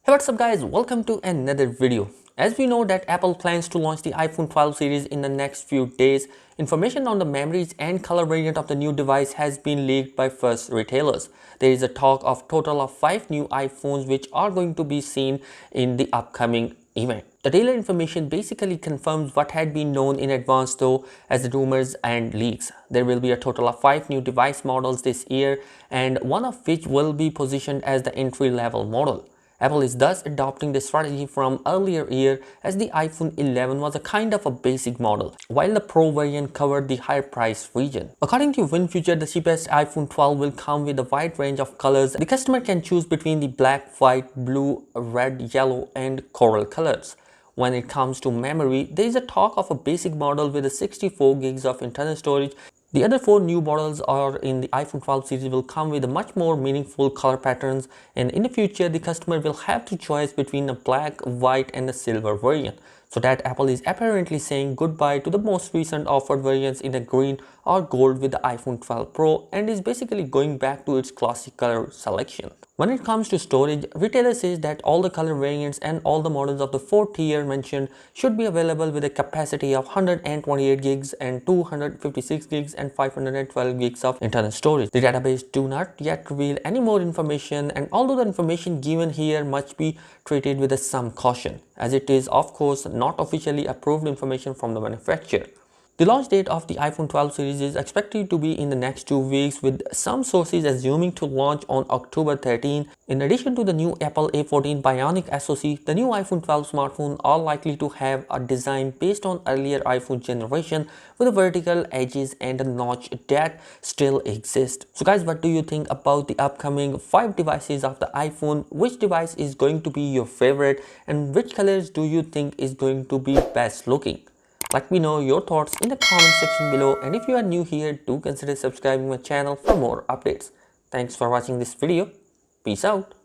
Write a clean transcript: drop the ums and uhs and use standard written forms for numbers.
Hey, what's up guys, welcome to another video. As we know that Apple plans to launch the iPhone 12 series in the next few days, information on the memories and color variant of the new device has been leaked by first retailers. There is a talk of total of 5 new iPhones which are going to be seen in the upcoming event. The tailored information basically confirms what had been known in advance though as rumors and leaks. There will be a total of 5 new device models this year, and one of which will be positioned as the entry-level model. Apple is thus adopting the strategy from earlier year, as the iPhone 11 was a kind of a basic model, while the Pro variant covered the higher price region. According to WinFuture, the cheapest iPhone 12 will come with a wide range of colors. The customer can choose between the black, white, blue, red, yellow and coral colors. When it comes to memory, there is a talk of a basic model with a 64 gigs of internal storage. The other 4 new models are in the iPhone 12 series will come with a much more meaningful color patterns, and in the future the customer will have to choose between a black, white and a silver variant. So that Apple is apparently saying goodbye to the most recent offered variants in a green or gold with the iPhone 12 Pro, and is basically going back to its classic color selection. When it comes to storage, retailer says that all the color variants and all the models of the 4th tier mentioned should be available with a capacity of 128 gigs and 256 gigs and 512 gigs of internal storage. The database do not yet reveal any more information, and although the information given here must be treated with some caution, as it is of course not officially approved information from the manufacturer. The launch date of the iPhone 12 series is expected to be in the next 2 weeks, with some sources assuming to launch on October 13. In addition to the new Apple A14 Bionic SoC, the new iPhone 12 smartphone are likely to have a design based on earlier iPhone generation with the vertical edges and a notch that still exist. So guys, what do you think about the upcoming 5 devices of the iPhone? Which device is going to be your favorite, and which colors do you think is going to be best looking? Let me know your thoughts in the comment section below, and if you are new here, do consider subscribing my channel for more updates. Thanks for watching this video. Peace out.